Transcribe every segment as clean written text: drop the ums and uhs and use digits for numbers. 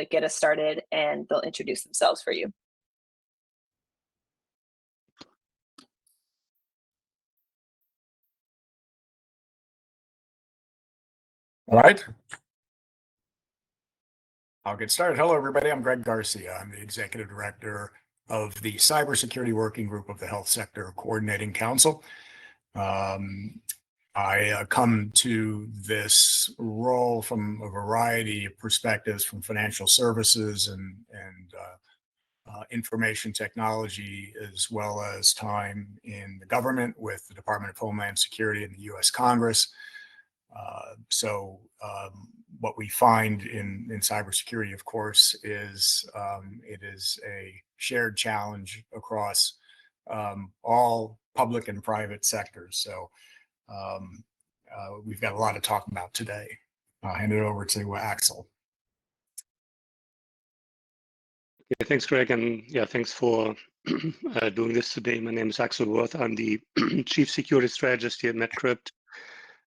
to get us started, and they'll introduce themselves for you. All right. I'll get started. Hello, everybody. I'm Greg Garcia. I'm the Executive Director of the Cybersecurity Working Group of the Health Sector Coordinating Council. I come to this role from a variety of perspectives, from financial services and information technology, as well as time in the government with the Department of Homeland Security and the U.S. Congress. What we find in cybersecurity, of course, is it is a shared challenge across all public and private sectors. So we've got a lot to talk about today. I'll hand it over to Axel. Yeah, thanks, Greg, and yeah, thanks for doing this today. My name is Axel Worth. I'm the Chief Security Strategist here at MedCrypt.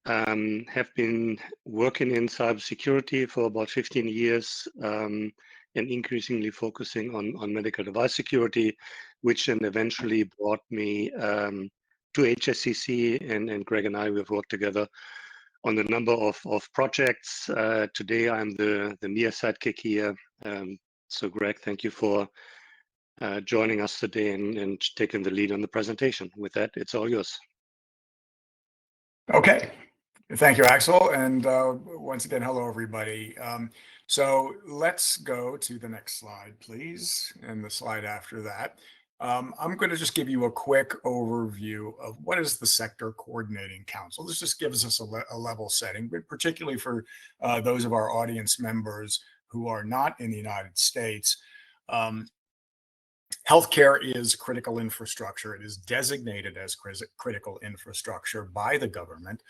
Have been working in cybersecurity for about 15 years and increasingly focusing on medical device security, which then eventually brought me to HSCC, and Greg and I, we've worked together on a number of projects. Today, I'm the MIA sidekick here. So Greg, thank you for joining us today and taking the lead on the presentation. With that, it's all yours. Okay. Thank you, Axel. And once again, hello, everybody. So let's go to the next slide, please, and the slide after that. I'm going to just give you a quick overview of what is the Sector Coordinating Council. This just gives us a level setting, but particularly for those of our audience members who are not in the United States. Healthcare is critical infrastructure. It is designated as critical infrastructure by the government.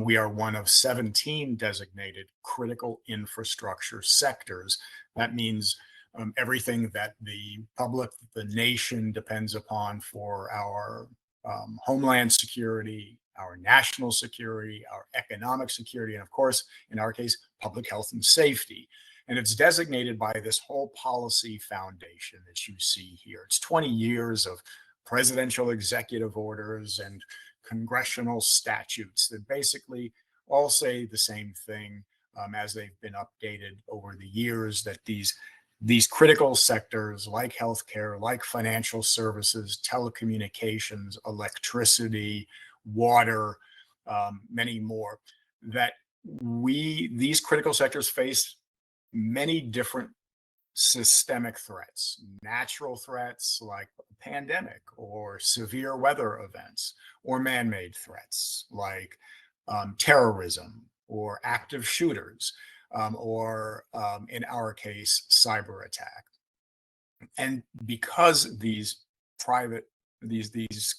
We are one of 17 designated critical infrastructure sectors. That means everything that the public, the nation depends upon for our homeland security, our national security, our economic security, and of course, in our case, public health and safety. And it's designated by this whole policy foundation that you see here. It's 20 years of presidential executive orders and congressional statutes that basically all say the same thing as they've been updated over the years, that these critical sectors like healthcare, like financial services, telecommunications, electricity, water, many more, that these critical sectors face many different systemic threats, natural threats like a pandemic or severe weather events, or man-made threats like terrorism or active shooters, or in our case, cyber attack. And because these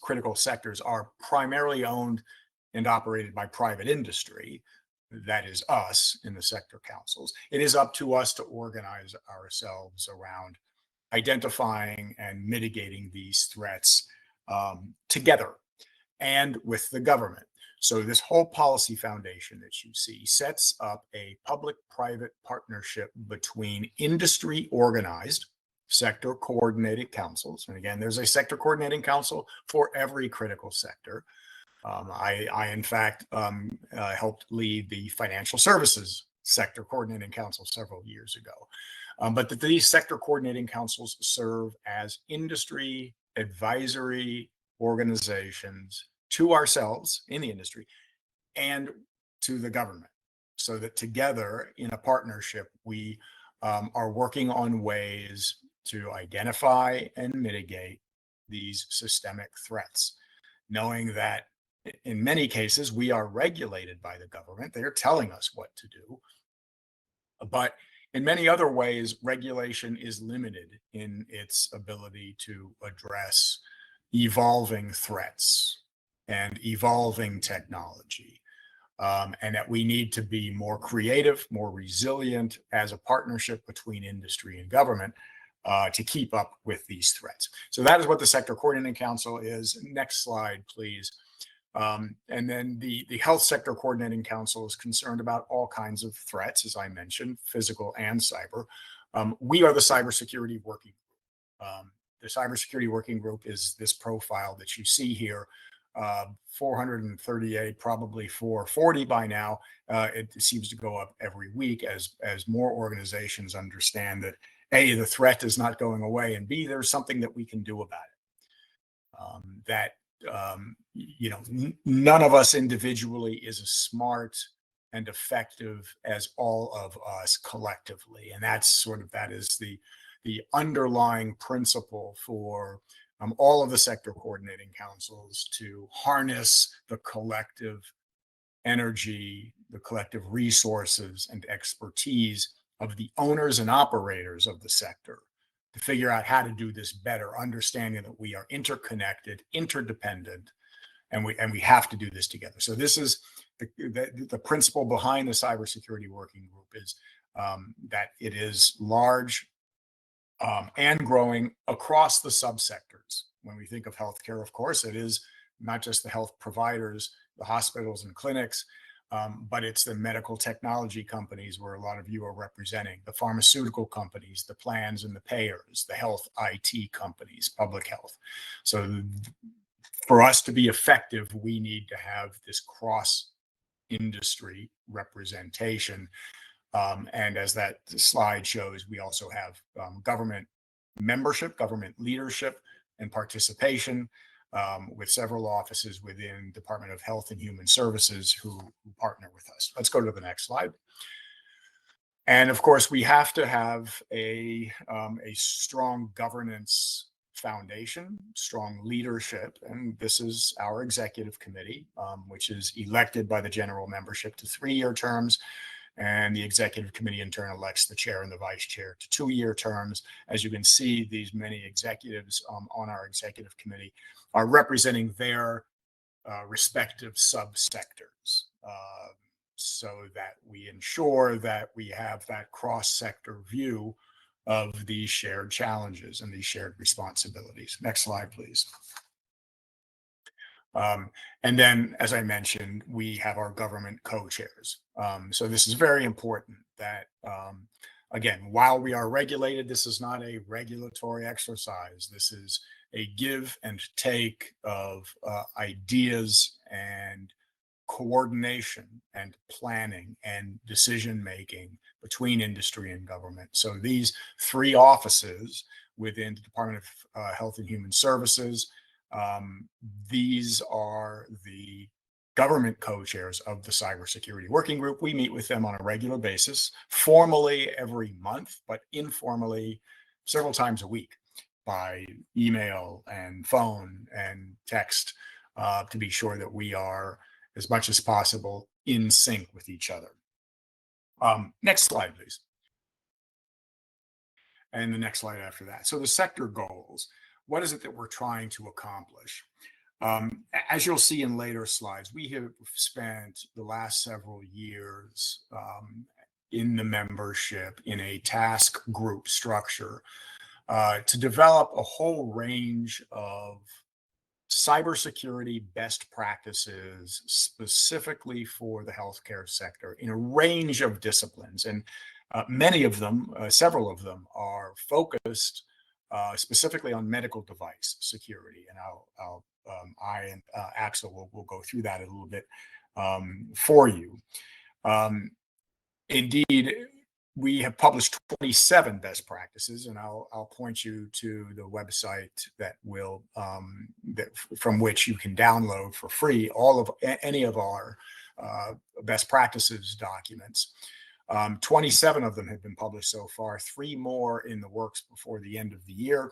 critical sectors are primarily owned and operated by private industry, that is us in the sector councils, it is up to us to organize ourselves around identifying and mitigating these threats together and with the government. So this whole policy foundation that you see sets up a public-private partnership between industry organized sector coordinating councils. And again, there's a sector coordinating council for every critical sector. I in fact, helped lead the financial services sector coordinating council several years ago. But these sector coordinating councils serve as industry advisory organizations to ourselves in the industry and to the government, so that together in a partnership, we are working on ways to identify and mitigate these systemic threats, knowing that in many cases, we are regulated by the government. They're telling us what to do. But in many other ways, regulation is limited in its ability to address evolving threats and evolving technology. And that we need to be more creative, more resilient as a partnership between industry and government to keep up with these threats. So that is what the Sector Coordinating Council is. Next slide, please. And then the Health Sector Coordinating Council is concerned about all kinds of threats, as I mentioned, physical and cyber. We are the Cybersecurity Working Group. The Cybersecurity Working Group is this profile that you see here. 438, probably 440 by now. It seems to go up every week as more organizations understand that A, the threat is not going away, and B, there's something that we can do about it. None of us individually is as smart and effective as all of us collectively, and that is the underlying principle for all of the sector coordinating councils to harness the collective energy, the collective resources and expertise of the owners and operators of the sector to figure out how to do this better, understanding that we are interconnected, interdependent, and we have to do this together. So this is the principle behind the Cybersecurity Working Group is that it is large and growing across the subsectors. When we think of healthcare, of course, it is not just the health providers, the hospitals and clinics, but it's the medical technology companies where a lot of you are representing, the pharmaceutical companies, the plans and the payers, the health IT companies, public health. So for us to be effective, we need to have this cross-industry representation. And as that slide shows, we also have government membership, government leadership and participation with several offices within Department of Health and Human Services who partner with us. Let's go to the next slide. And of course, we have to have a strong governance foundation, strong leadership. And this is our executive committee, which is elected by the general membership to 3-year terms. And the executive committee in turn elects the chair and the vice chair to 2-year terms. As you can see, these many executives on our executive committee are representing their respective subsectors so that we ensure that we have that cross-sector view of these shared challenges and these shared responsibilities. Next slide, please. And then, as I mentioned, we have our government co-chairs. So this is very important that, again, while we are regulated, this is not a regulatory exercise. This is a give and take of ideas and coordination and planning and decision-making between industry and government. So these 3 offices within the Department of Health and Human Services, these are the government co-chairs of the Cybersecurity Working Group. We meet with them on a regular basis, formally every month, but informally several times a week by email and phone and text to be sure that we are, as much as possible, in sync with each other. Next slide, please. And the next slide after that. So the sector goals. What is it that we're trying to accomplish? As you'll see in later slides, we have spent the last several years in the membership in a task group structure to develop a whole range of cybersecurity best practices specifically for the healthcare sector in a range of disciplines. And many of them, several of them, are focused specifically on medical device security. And I and Axel will go through that a little bit for you. Indeed, we have published 27 best practices, and I'll point you to the website that will from which you can download for free all of any of our best practices documents. 27 of them have been published so far, 3 more in the works before the end of the year.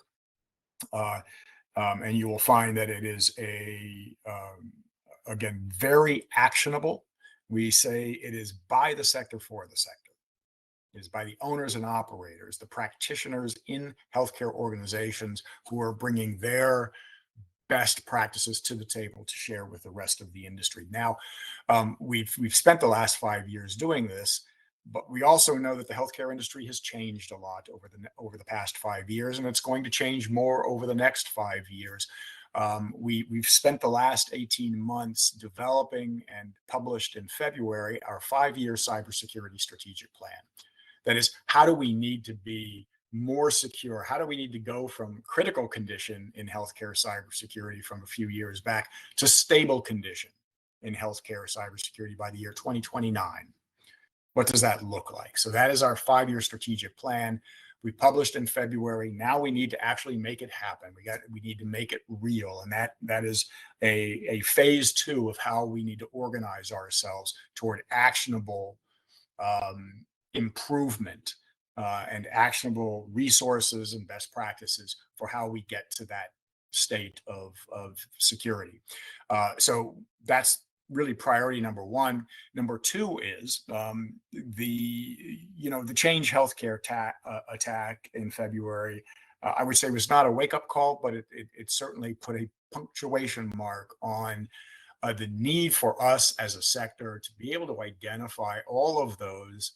And you will find that it is again, very actionable. We say it is by the sector for the sector. It is by the owners and operators, the practitioners in healthcare organizations who are bringing their best practices to the table to share with the rest of the industry. Now, we've spent the last 5 years doing this, but we also know that the healthcare industry has changed a lot over the past 5 years, and it's going to change more over the next 5 years. We've spent the last 18 months developing and published in February our 5-year cybersecurity strategic plan. That is, how do we need to be more secure? How do we need to go from critical condition in healthcare cybersecurity from a few years back to stable condition in healthcare cybersecurity by the year 2029? What does that look like? So that is our 5-year strategic plan. We published in February. Now we need to actually make it happen. We need to make it real, and that is a phase 2 of how we need to organize ourselves toward actionable improvement and actionable resources and best practices for how we get to that state of security. So that's really priority number 1. Number 2 is the Change Healthcare attack in February. I would say was not a wake-up call, but it certainly put a punctuation mark on the need for us as a sector to be able to identify all of those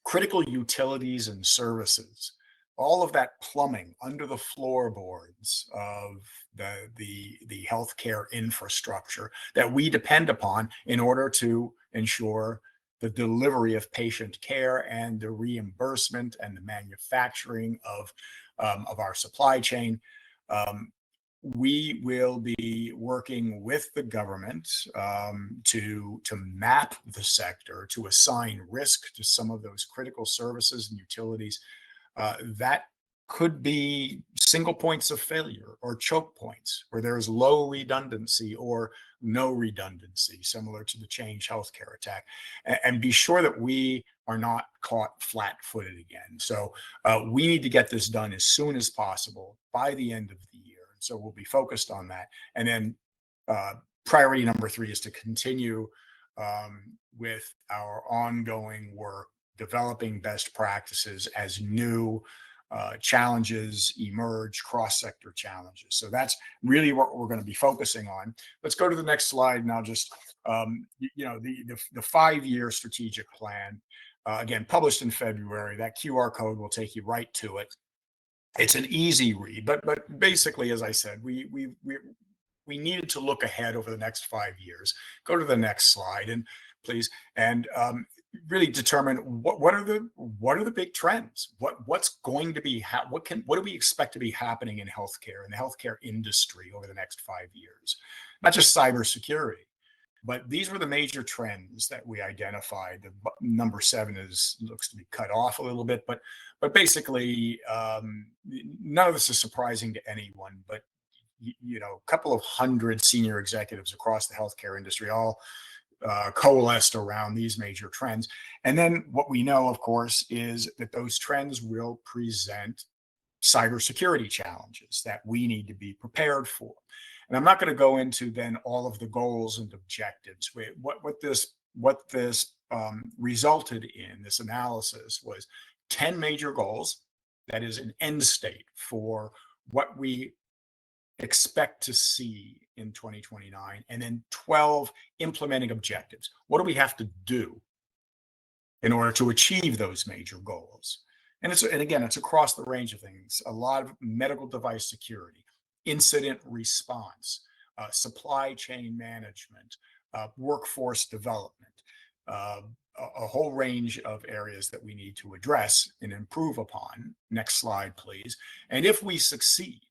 critical utilities and services, all of that plumbing under the floorboards of the healthcare infrastructure that we depend upon in order to ensure the delivery of patient care and the reimbursement and the manufacturing of our supply chain. We will be working with the government to map the sector, to assign risk to some of those critical services and utilities that could be single points of failure or choke points where there is low redundancy or no redundancy, similar to the Change Healthcare attack, and be sure that we are not caught flat-footed again. So we need to get this done as soon as possible by the end of the year. So we'll be focused on that. And then priority number 3 is to continue with our ongoing work, developing best practices as new challenges emerge, cross-sector challenges. So that's really what we're going to be focusing on. Let's go to the next slide. And I'll just, the 5-year strategic plan, again, published in February. That QR code will take you right to it. It's an easy read, but basically, as I said, we needed to look ahead over the next 5 years. Go to the next slide, and please, and really determine what are the big trends. What's going to be what do we expect to be happening in healthcare, in the healthcare industry over the next 5 years? Not just cybersecurity, but these were the major trends that we identified. The number 7 looks to be cut off a little bit, but basically, none of this is surprising to anyone. But a couple of hundred senior executives across the healthcare industry all coalesced around these major trends. And then what we know, of course, is that those trends will present cybersecurity challenges that we need to be prepared for. And I'm not going to go into then all of the goals and objectives. What this resulted in, this analysis, was 10 major goals. That is an end state for what we expect to see in 2029, and then 12 implementing objectives. What do we have to do in order to achieve those major goals? And again, it's across the range of things. A lot of medical device security, incident response, supply chain management, workforce development, a whole range of areas that we need to address and improve upon. Next slide, please. And if we succeed,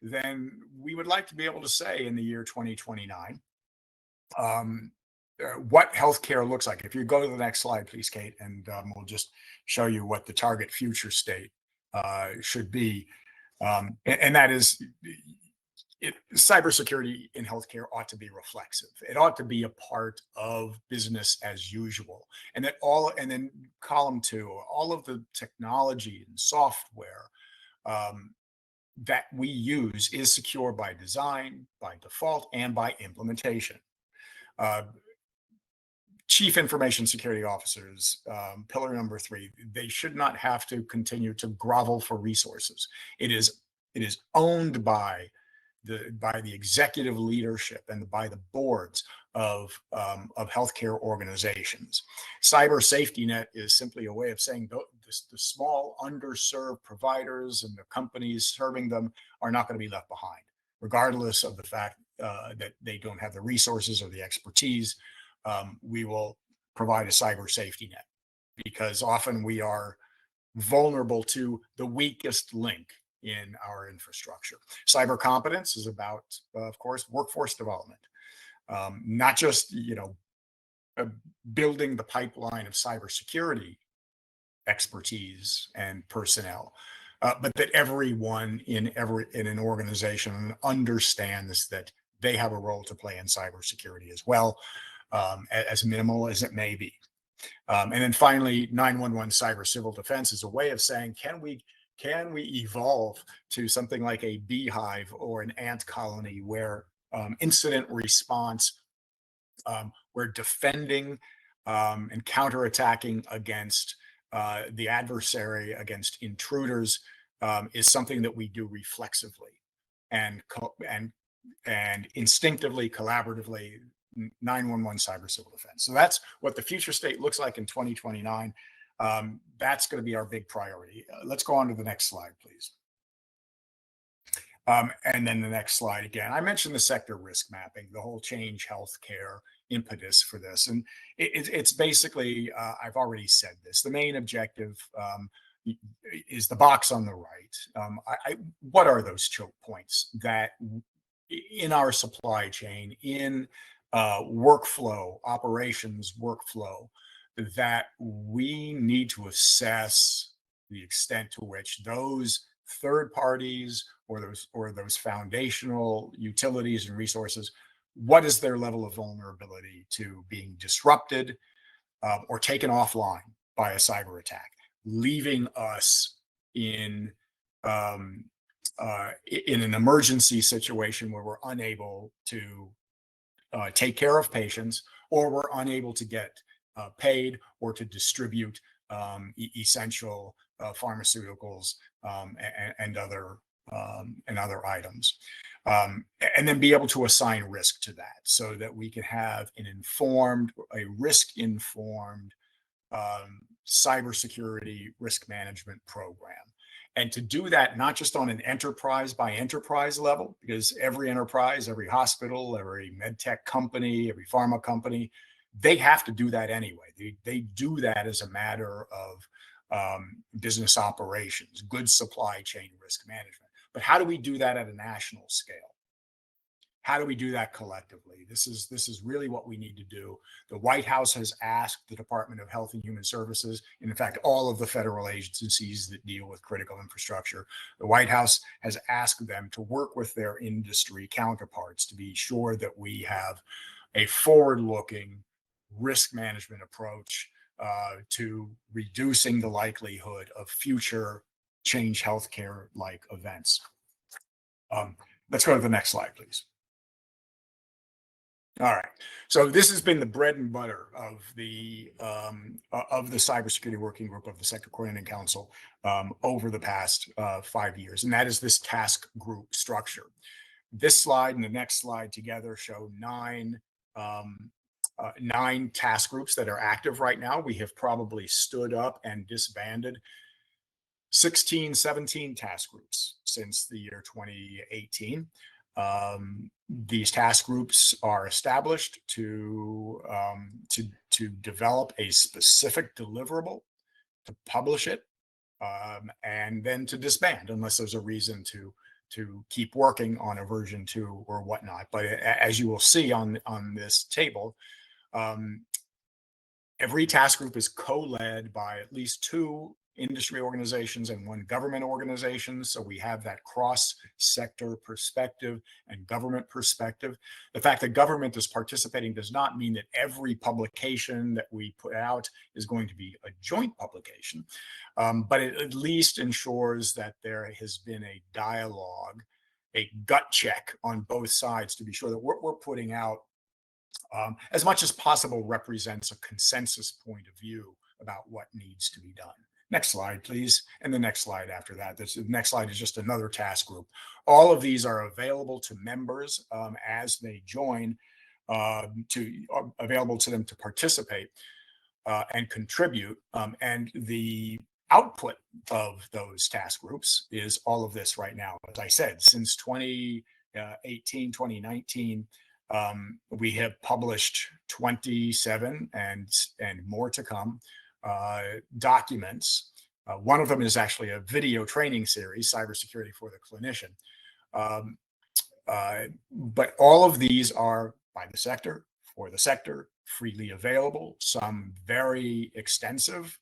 then we would like to be able to say in the year 2029 what healthcare looks like. If you go to the next slide, please, Kate, and we'll just show you what the target future state should be. And that is, cybersecurity in healthcare ought to be reflexive. It ought to be a part of business as usual. And then column 2, all of the technology and software that we use is secure by design, by default, and by implementation. Chief information security officers, pillar number 3, they should not have to continue to grovel for resources. It is owned by the executive leadership and by the boards of healthcare organizations. Cyber safety net is simply a way of saying the small underserved providers and the companies serving them are not going to be left behind, regardless of the fact that they don't have the resources or the expertise. We will provide a cyber safety net. because often we are vulnerable to the weakest link in our infrastructure. Cyber competence is about, of course, workforce development, not just building the pipeline of cybersecurity expertise and personnel, but that everyone in an organization understands that they have a role to play in cybersecurity as well, as minimal as it may be. And then finally, 911 cyber civil defense is a way of saying, can we evolve to something like a beehive or an ant colony where incident response, we're defending and counterattacking against the adversary, against intruders, is something that we do reflexively and instinctively, collaboratively. 911 cyber civil defense. So that's what the future state looks like in 2029. That's going to be our big priority. Let's go on to the next slide, please. And then the next slide again. I mentioned the sector risk mapping, the whole change healthcare impetus for this. And it's basically, I've already said this, the main objective is the box on the right. What are those choke points that in our supply chain, in workflow, operations workflow, that we need to assess the extent to which those third parties or those foundational utilities and resources, what is their level of vulnerability to being disrupted or taken offline by a cyber attack, leaving us in an emergency situation where we're unable to take care of patients, or we're unable to get paid or to distribute essential pharmaceuticals and other items, and then be able to assign risk to that, so that we can have a risk-informed cybersecurity risk management program. And to do that, not just on an enterprise by enterprise level, because every enterprise, every hospital, every med tech company, every pharma company, they have to do that anyway. They do that as a matter of business operations, good supply chain risk management. But how do we do that at a national scale? How do we do that collectively? This is really what we need to do. The White House has asked the Department of Health and Human Services, and in fact, all of the federal agencies that deal with critical infrastructure, the White House has asked them to work with their industry counterparts to be sure that we have a forward-looking risk management approach to reducing the likelihood of future change healthcare-like events. Let's go to the next slide, please. All right. So this has been the bread and butter of the Cybersecurity Working Group of the Sector Coordinating Council over the past 5 years, and that is this task group structure. This slide and the next slide together show nine task groups that are active right now. We have probably stood up and disbanded 16, 17 task groups since the year 2018. These task groups are established to develop a specific deliverable, to publish it, and then to disband unless there's a reason to keep working on a version 2 or whatnot. But as you will see on this table, every task group is co-led by at least 2 industry organizations and 1 government organization. So we have that cross-sector perspective and government perspective. The fact that government is participating does not mean that every publication that we put out is going to be a joint publication, but it at least ensures that there has been a dialogue, a gut check on both sides to be sure that what we're putting out as much as possible represents a consensus point of view about what needs to be done. Next slide, please. And the next slide after that. The next slide is just another task group. All of these are available to members as they join, available to them to participate and contribute. And the output of those task groups is all of this right now. As I said, since 2018, 2019, we have published 27 and more to come documents. One of them is actually a video training series, Cybersecurity for the Clinician. But all of these are by the sector, for the sector, freely available, some very extensive.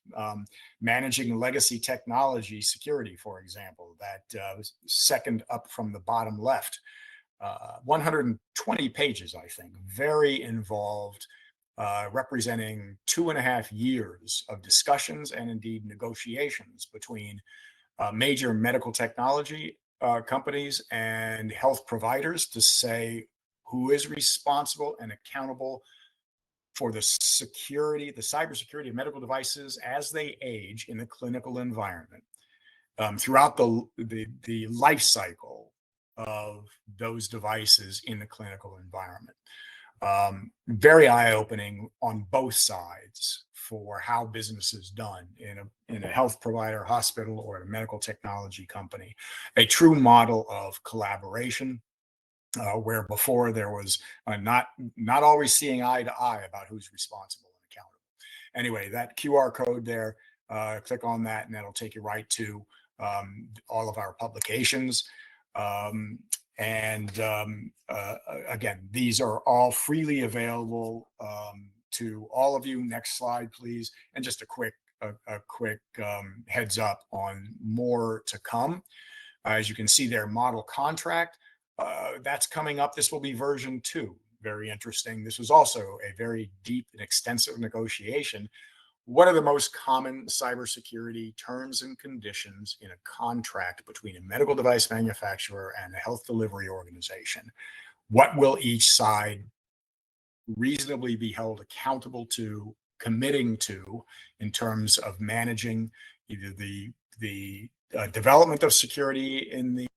Managing legacy technology security, for example, that was second up from the bottom left. 120 pages, I think, very involved, representing 2.5 years of discussions and indeed negotiations between major medical technology companies and health providers to say who is responsible and accountable for the security, the cybersecurity of medical devices as they age in the clinical environment, throughout the life cycle of those devices in the clinical environment. Very eye-opening on both sides for how business is done in a health provider, hospital, or a medical technology company. A true model of collaboration, where before there was not always seeing eye to eye about who's responsible and accountable. Anyway, that QR code there, click on that and that'll take you right to all of our publications. Again, these are all freely available to all of you. Next slide, please. And just a quick heads up on more to come. As you can see there, model contract, that's coming up. This will be version 2. Very interesting. This was also a very deep and extensive negotiation. What are the most common cybersecurity terms and conditions in a contract between a medical device manufacturer and a health delivery organization? What will each side reasonably be held accountable to, committing to, in terms of managing either the development of security in the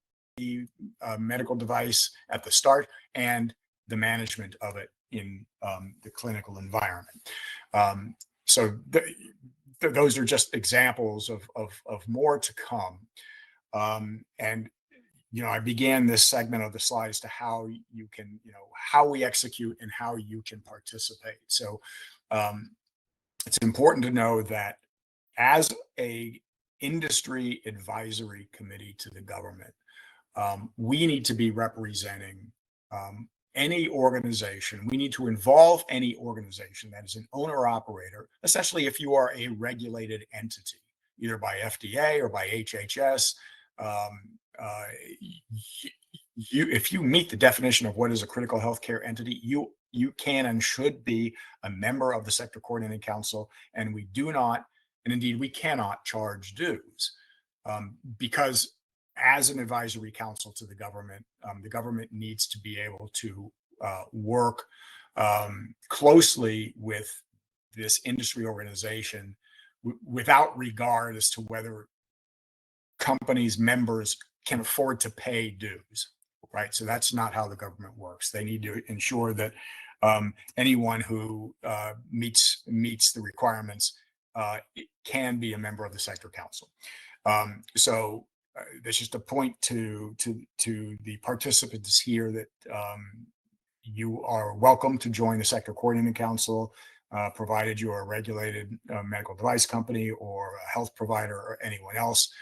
medical device at the start and the management of it in the clinical environment? So those are just examples of more to come. And, I began this segment of the slide as to how you can, how we execute and how you can participate. So it's important to know that as a industry advisory committee to the government, we need to be representing any organization. We need to involve any organization that is an owner operator, especially if you are a regulated entity, either by FDA or by HHS. If you meet the definition of what is a critical healthcare entity, you can and should be a member of the Sector Coordinating Council, and we do not, and indeed we cannot charge dues, because as an advisory council to the government needs to be able to work closely with this industry organization without regard as to whether companies' members can afford to pay dues, right? So that's not how the government works. They need to ensure that anyone who meets the requirements can be a member of the sector council. So that's just a point to the participants here that you are welcome to join the Sector Coordinating Council, provided you are a regulated medical device company or a health provider or anyone else.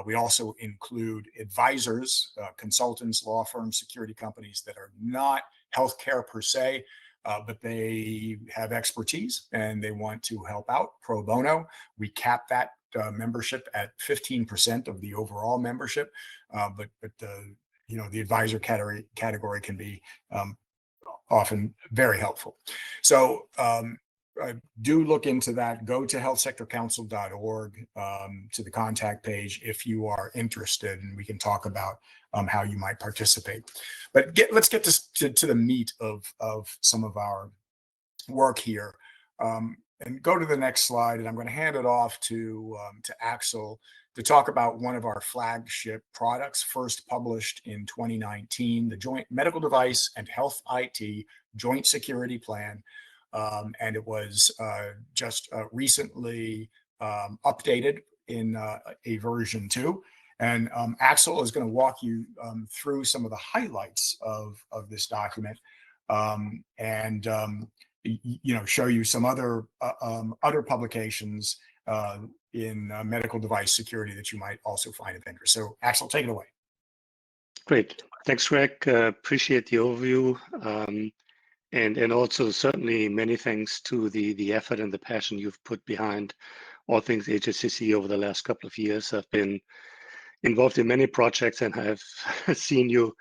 We also include advisors, consultants, law firms, security companies that are not healthcare per se, but they have expertise and they want to help out pro bono. We cap that membership at 15% of the overall membership, but the advisor category can be often very helpful. So do look into that. Go to healthsectorcouncil.org to the contact page if you are interested, and we can talk about how you might participate. But let's get to the meat of some of our work here. And go to the next slide, and I'm going to hand it off to Axel to talk about one of our flagship products, first published in 2019, the Joint Medical Device and Health IT Joint Security Plan. And it was just recently updated in a version 2. And Axel is going to walk you through some of the highlights of this document, and show you some other publications in medical device security that you might also find of interest. So Axel, take it away. Great. Thanks, Greg. Appreciate the overview. And also certainly many thanks to the effort and the passion you've put behind all things HSCC over the last couple of years. I've been involved in many projects and I've seen you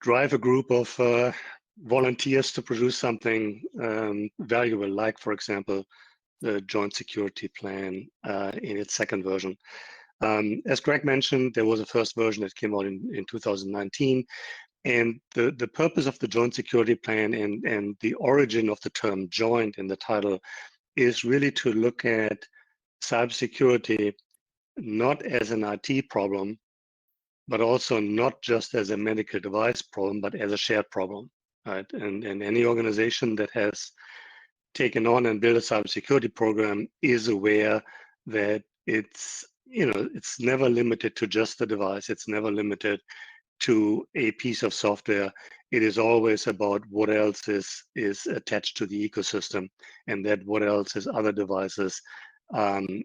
drive a group of volunteers to produce something valuable, like, for example, the Joint Security Plan in its second version. As Greg mentioned, there was a first version that came out in 2019. And the purpose of the Joint Security Plan and the origin of the term joint in the title is really to look at cybersecurity not as an IT problem, but also not just as a medical device problem, but as a shared problem, right? And any organization that has taken on and built a cybersecurity program is aware that it's never limited to just the device. It's never limited to a piece of software. It is always about what else is attached to the ecosystem, and that what else is other devices,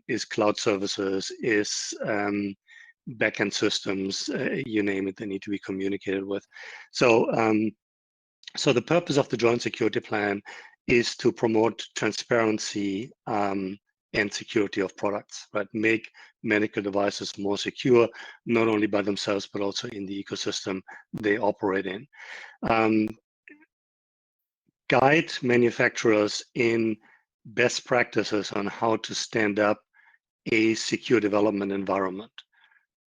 is cloud services, is backend systems, you name it, they need to be communicated with. So, so the purpose of the Joint Security Plan is to promote transparency and security of products, right? Make medical devices more secure, not only by themselves, but also in the ecosystem they operate in. Guide manufacturers in best practices on how to stand up a secure development environment.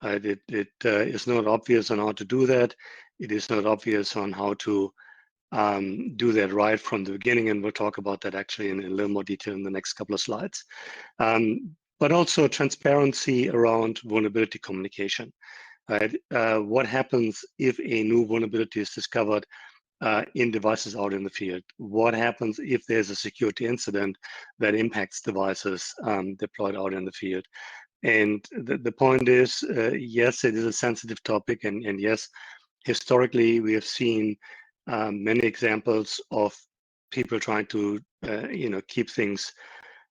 It is not obvious on how to do that. It is not obvious on how to do that right from the beginning, and we'll talk about that actually in a little more detail in the next couple of slides. But also transparency around vulnerability communication. Right? What happens if a new vulnerability is discovered in devices out in the field? What happens if there's a security incident that impacts devices deployed out in the field? And the point is, yes, it is a sensitive topic, and yes, historically we have seen many examples of people trying to keep things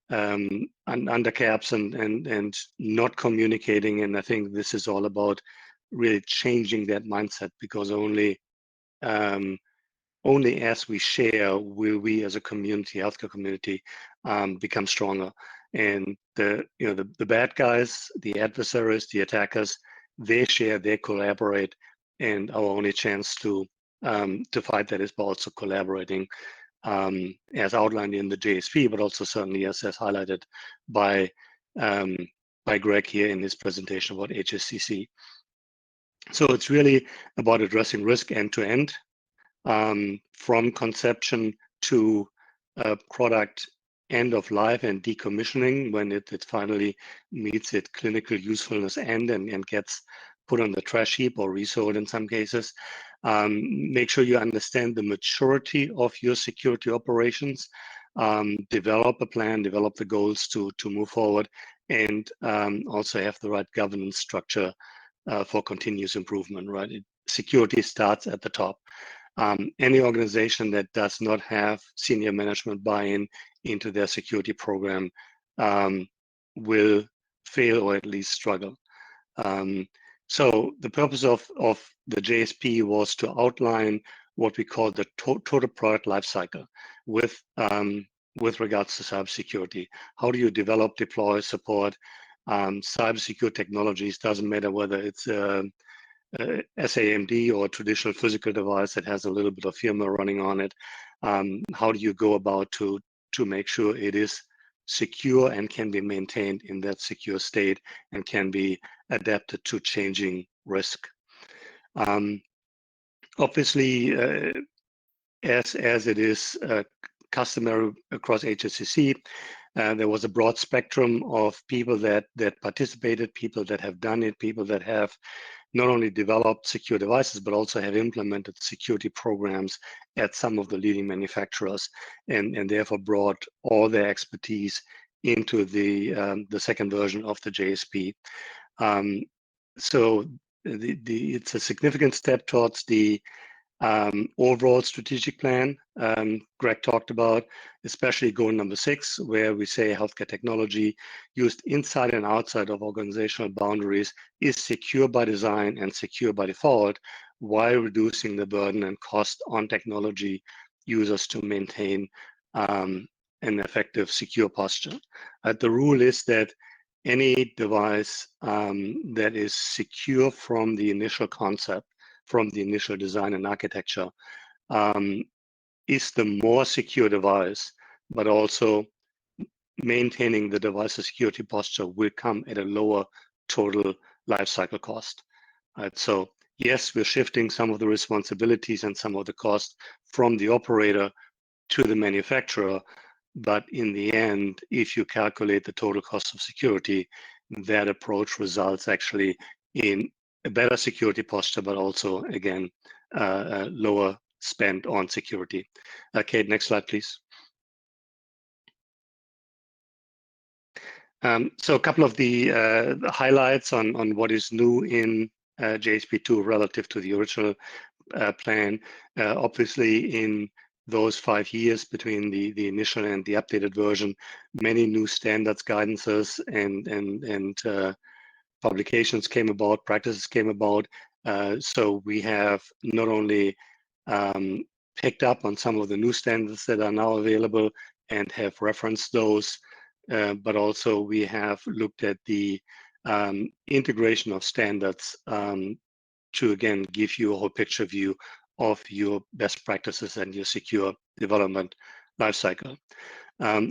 under caps and not communicating. And I think this is all about really changing that mindset, because only as we share will we as a community, healthcare community, become stronger. And the bad guys, the adversaries, the attackers, they share, they collaborate, and our only chance to fight that is by also collaborating, as outlined in the JSP, but also certainly as highlighted by Greg here in his presentation about HSCC. So it's really about addressing risk end to end, from conception to product end of life and decommissioning when it finally meets its clinical usefulness end and gets put on the trash heap or resold in some cases. Make sure you understand the maturity of your security operations, develop a plan, develop the goals to move forward, and also have the right governance structure for continuous improvement, right? Security starts at the top. Any organization that does not have senior management buy-in into their security program will fail or at least struggle. So the purpose of the JSP was to outline what we call the total product lifecycle with regards to cybersecurity. How do you develop, deploy, support cybersecurity technologies? Doesn't matter whether it's SAMD or a traditional physical device that has a little bit of firmware running on it. How do you go about to make sure it is secure and can be maintained in that secure state and can be adapted to changing risk? Obviously, as it is customary across HSCC, there was a broad spectrum of people that participated, people that have done it, people that have not only developed secure devices, but also have implemented security programs at some of the leading manufacturers, and therefore brought all their expertise into the second version of the JSP. So it's a significant step towards the Overall strategic plan, Greg talked about, especially goal number 6, where we say healthcare technology used inside and outside of organizational boundaries is secure by design and secure by default, while reducing the burden and cost on technology users to maintain an effective secure posture. The rule is that any device that is secure from the initial concept, from the initial design and architecture, is the more secure device, but also maintaining the device's security posture will come at a lower total lifecycle cost. Right? So yes, we're shifting some of the responsibilities and some of the cost from the operator to the manufacturer, but in the end, if you calculate the total cost of security, that approach results actually in a better security posture, but also, again, lower spend on security. Kate, next slide, please. So a couple of the highlights on what is new in JSP2 relative to the original plan. Obviously, in those 5 years between the initial and the updated version, many new standards, guidances, and publications came about, practices came about. So we have not only picked up on some of the new standards that are now available and have referenced those, but also we have looked at the integration of standards to, again, give you a whole picture view of your best practices and your secure development lifecycle.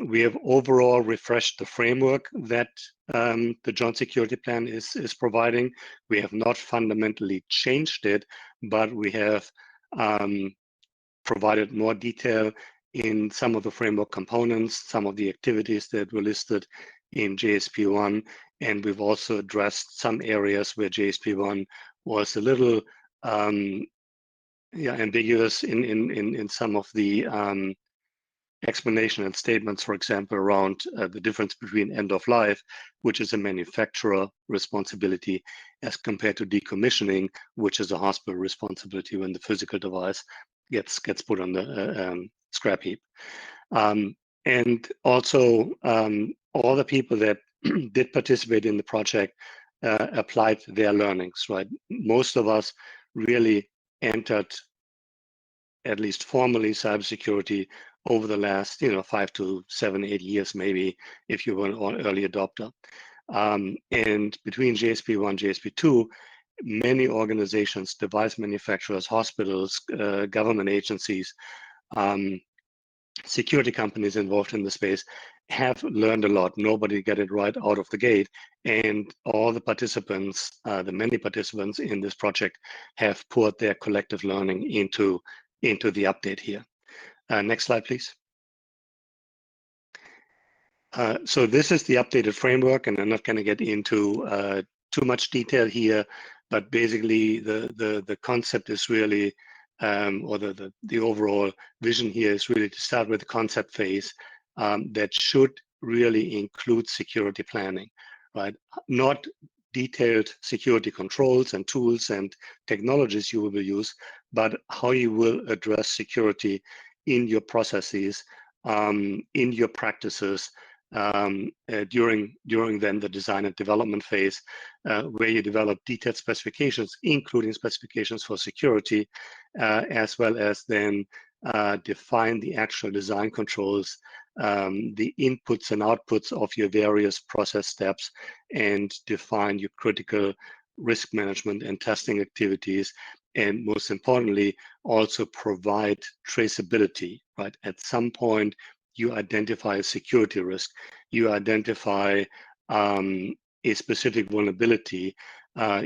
We have overall refreshed the framework that the Joint Security Plan is providing. We have not fundamentally changed it, but we have provided more detail in some of the framework components, some of the activities that were listed in JSP1, and we've also addressed some areas where JSP1 was a little ambiguous in some of the explanation and statements, for example, around the difference between end of life, which is a manufacturer responsibility, as compared to decommissioning, which is a hospital responsibility when the physical device gets put on the scrap heap. And also, all the people that did participate in the project applied their learnings, right? Most of us really entered, at least formally, cybersecurity over the last 5 to 7, 8 years, maybe, if you were an early adopter. And between JSP1 JSP2, many organizations, device manufacturers, hospitals, government agencies, security companies involved in the space have learned a lot. Nobody got it right out of the gate, and all the participants, the many participants in this project, have poured their collective learning into the update here. Next slide, please. So this is the updated framework, and I'm not going to get into too much detail here, but basically the concept is really, or the overall vision here is really to start with the concept phase that should really include security planning, right? Not detailed security controls and tools and technologies you will use, but how you will address security in your processes, in your practices, during then the design and development phase, where you develop detailed specifications, including specifications for security, as well as then define the actual design controls, the inputs and outputs of your various process steps, and define your critical risk management and testing activities, and most importantly, also provide traceability, right? At some point, you identify a security risk, you identify a specific vulnerability,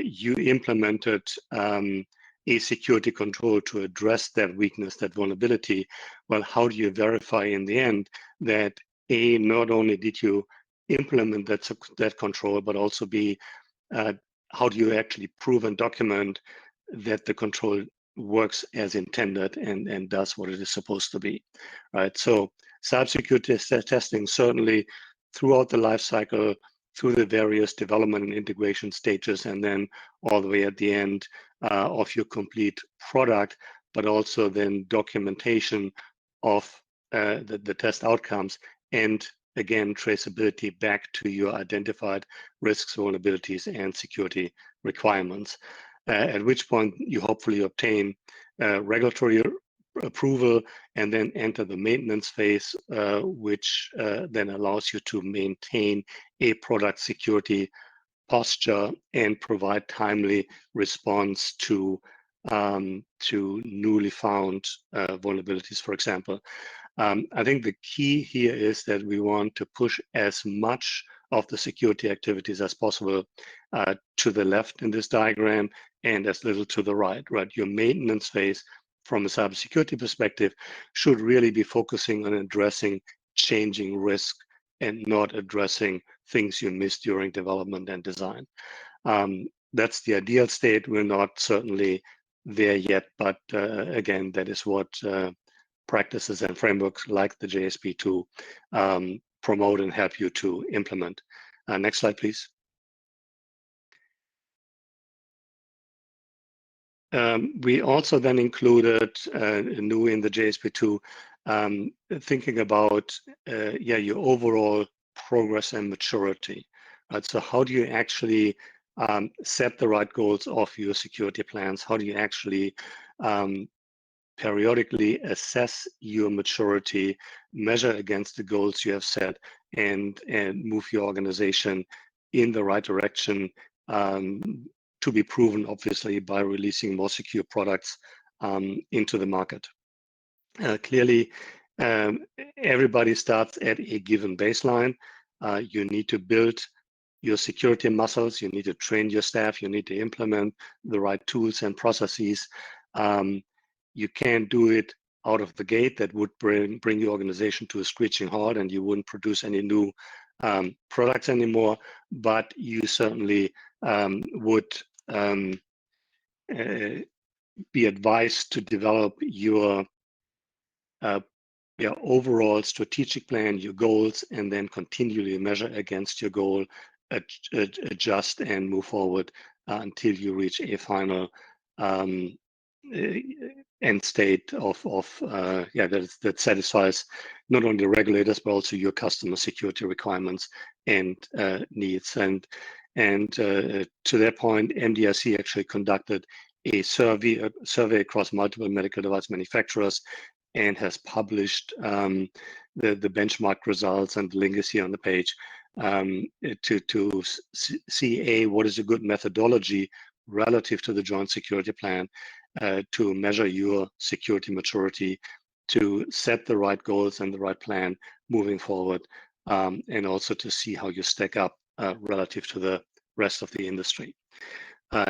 you implemented a security control to address that weakness, that vulnerability. Well, how do you verify in the end that A, not only did you implement that control, but also B, how do you actually prove and document that the control works as intended and does what it is supposed to be, right? So cybersecurity testing certainly throughout the life cycle, through the various development and integration stages, and then all the way at the end of your complete product, but also then documentation of the test outcomes, and again, traceability back to your identified risks, vulnerabilities, and security requirements. At which point you hopefully obtain regulatory approval and then enter the maintenance phase, which then allows you to maintain a product security posture and provide timely response to newly found vulnerabilities, for example. I think the key here is that we want to push as much of the security activities as possible to the left in this diagram and as little to the right. Your maintenance phase from a cybersecurity perspective should really be focusing on addressing changing risk and not addressing things you missed during development and design. That's the ideal state. We're not certainly there yet, but again, that is what practices and frameworks like the JSP2 promote and help you to implement. Next slide, please. We also then included new in the JSP2 thinking about your overall progress and maturity. Right? So how do you actually set the right goals of your security plans? How do you actually periodically assess your maturity, measure against the goals you have set, and move your organization in the right direction, to be proven, obviously, by releasing more secure products into the market. Clearly, everybody starts at a given baseline. You need to build your security muscles. You need to train your staff. You need to implement the right tools and processes. You can't do it out of the gate. That would bring your organization to a screeching halt, and you wouldn't produce any new products anymore. But you certainly would be advised to develop your overall strategic plan, your goals, and then continually measure against your goal, adjust, and move forward until you reach a final end state of that satisfies not only the regulators but also your customer security requirements and needs. And to that point, MDRC actually conducted a survey across multiple medical device manufacturers and has published the benchmark results, and the link is here on the page, to see what is a good methodology relative to the joint security plan to measure your security maturity, to set the right goals and the right plan moving forward, and also to see how you stack up relative to the rest of the industry.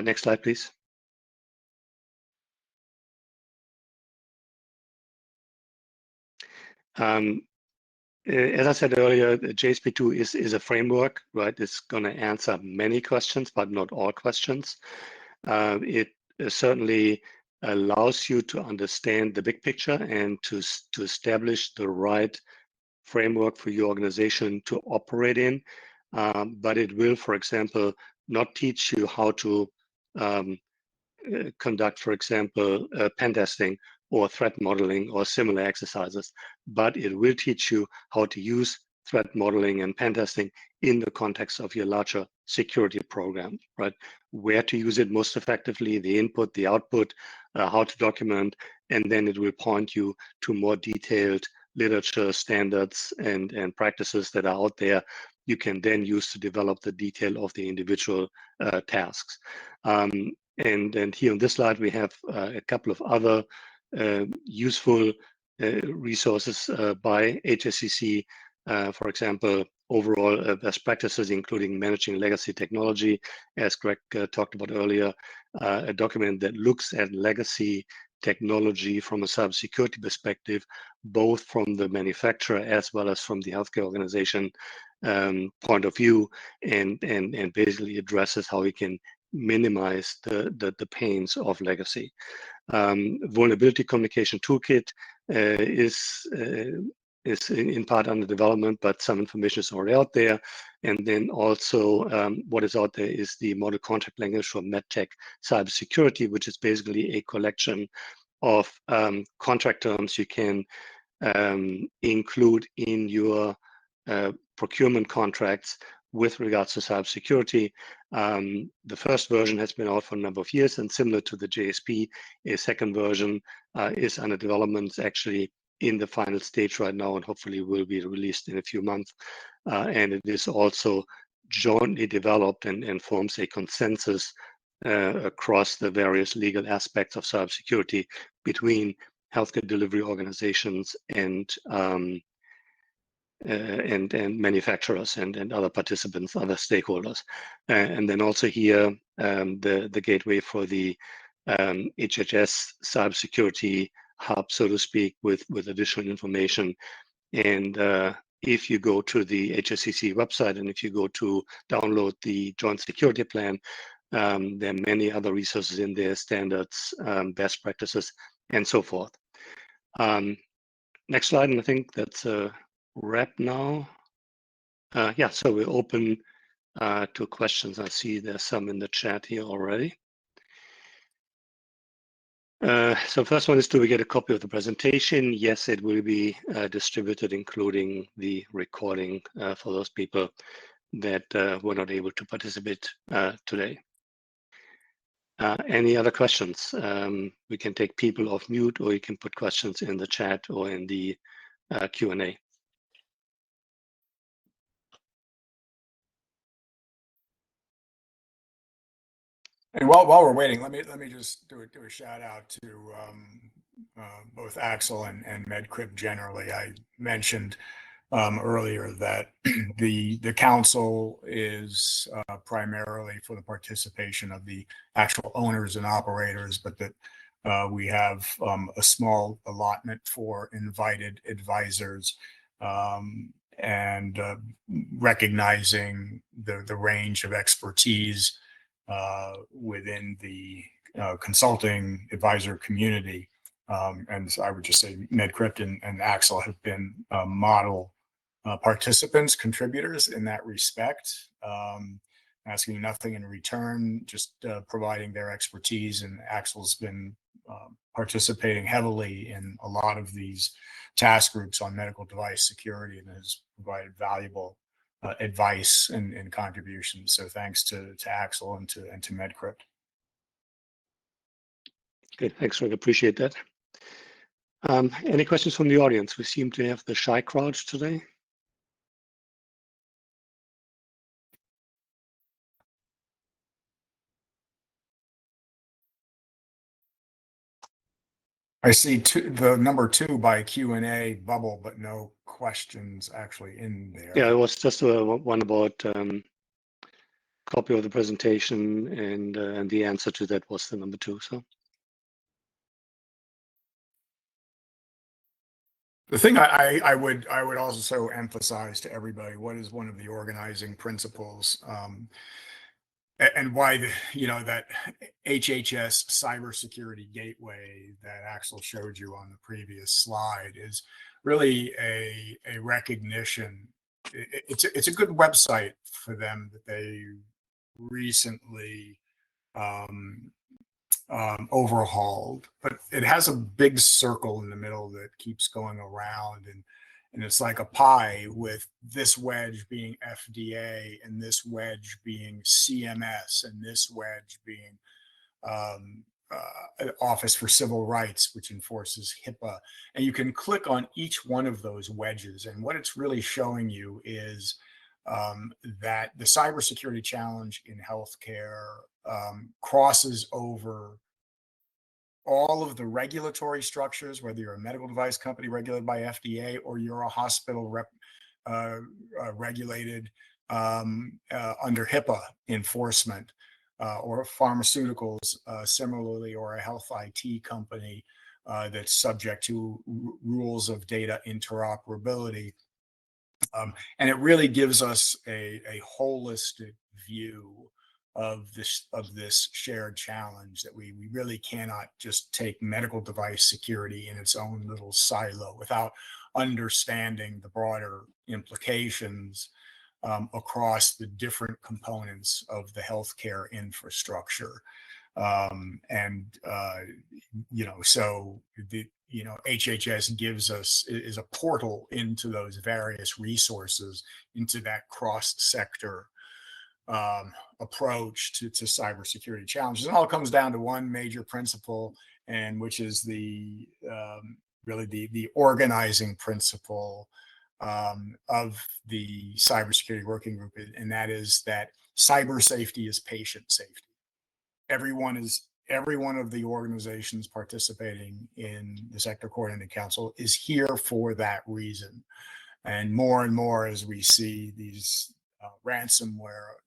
Next slide, please. As I said earlier, the JSP2 is a framework, right? It's going to answer many questions, but not all questions. It certainly allows you to understand the big picture and to establish the right framework for your organization to operate in. But it will, for example, not teach you how to conduct, for example, pen testing or threat modeling or similar exercises, but it will teach you how to use threat modeling and pen testing in the context of your larger security program, right? Where to use it most effectively, the input, the output, how to document, and then it will point you to more detailed literature, standards, and practices that are out there you can then use to develop the detail of the individual tasks. And here on this slide, we have a couple of other useful resources by HSCC, for example, overall best practices, including managing legacy technology, as Greg talked about earlier, a document that looks at legacy technology from a cybersecurity perspective, both from the manufacturer as well as from the healthcare organization point of view, and basically addresses how we can minimize the pains of legacy. Vulnerability communication toolkit is in part under development, but some information is already out there. And then also what is out there is the model contract language for MedTech cybersecurity, which is basically a collection of contract terms you can include in your procurement contracts with regards to cybersecurity. The first version has been out for a number of years, and similar to the JSP, a second version is under development. It's actually in the final stage right now, and hopefully will be released in a few months. And it is also jointly developed and forms a consensus across the various legal aspects of cybersecurity between healthcare delivery organizations and manufacturers and other participants, other stakeholders. And then also here, the gateway for the HHS cybersecurity hub, so to speak, with additional information. And if you go to the HSCC website and if you go to download the joint security plan, there are many other resources in there, standards, best practices, and so forth. Next slide, and I think that's a wrap now. Yeah, so we're open to questions. I see there's some in the chat here already. So first one is, do we get a copy of the presentation? Yes, it will be distributed, including the recording for those people that were not able to participate today. Any other questions? We can take people off mute, or you can put questions in the chat or in the Q&A. And while we're waiting, let me just do a shout out to both Axel and MedCrypt generally. I mentioned earlier that the council is primarily for the participation of the actual owners and operators, but that we have a small allotment for invited advisors, and recognizing the range of expertise within the consulting advisor community. And so I would just say MedCrypt and Axel have been model participants, contributors in that respect, asking nothing in return, just providing their expertise. And Axel's been participating heavily in a lot of these task groups on medical device security and has provided valuable advice and contributions. So thanks to Axel and to MedCrypt. Good, thanks, Greg. Appreciate that. Any questions from the audience? We seem to have the shy crowd today. I see the number 2 by Q&A bubble, but no questions actually in there. Yeah, it was just one about copy of the presentation, and the answer to that was the number 2. So the thing I would also emphasize to everybody, what is one of the organizing principles, and why that HHS cybersecurity gateway that Axel showed you on the previous slide is really a recognition. It's a good website for them that they recently overhauled, but it has a big circle in the middle that keeps going around, and it's like a pie with this wedge being FDA and this wedge being CMS and this wedge being Office for Civil Rights, which enforces HIPAA. And you can click on each one of those wedges, and what it's really showing you is that the cybersecurity challenge in healthcare crosses over all of the regulatory structures, whether you're a medical device company regulated by FDA or you're a hospital regulated under HIPAA enforcement, or pharmaceuticals similarly, or a health IT company that's subject to rules of data interoperability. And it really gives us a holistic view of this shared challenge, that we really cannot just take medical device security in its own little silo without understanding the broader implications across the different components of the healthcare infrastructure. So the, HHS is a portal into those various resources, into that cross-sector approach to cybersecurity challenges. And all comes down to one major principle, and which is really the organizing principle of the cybersecurity working group, and that is that cyber safety is patient safety. Every one of the organizations participating in the Sector Coordinating Council is here for that reason. And more as we see these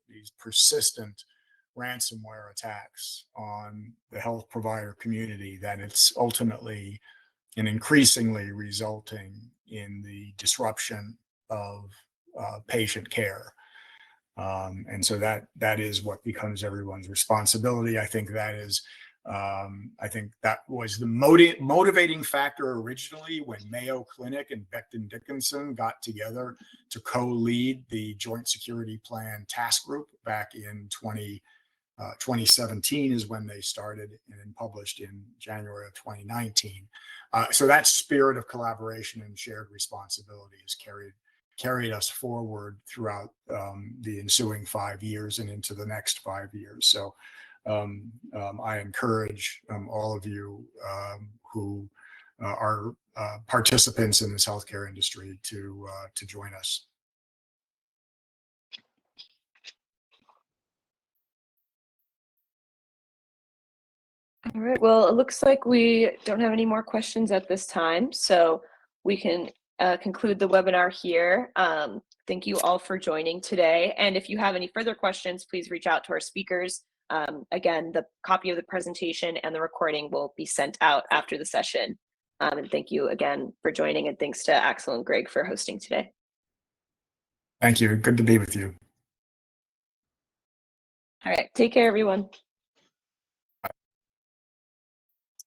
these persistent ransomware attacks on the health provider community, that it's ultimately and increasingly resulting in the disruption of patient care. And so that is what becomes everyone's responsibility. I think that was the motivating factor originally when Mayo Clinic and Becton Dickinson got together to co-lead the Joint Security Plan Task Group back in 2017 is when they started, and then published in January of 2019. So that spirit of collaboration and shared responsibility has carried us forward throughout the ensuing 5 years and into the next 5 years. So I encourage all of you who are participants in this healthcare industry to join us. All right, well, it looks like we don't have any more questions at this time, so we can conclude the webinar here. Thank you all for joining today. And if you have any further questions, please reach out to our speakers. Again, the copy of the presentation and the recording will be sent out after the session. And thank you again for joining, and thanks to Axel and Greg for hosting today. Thank you. Good to be with you. All right, take care, everyone.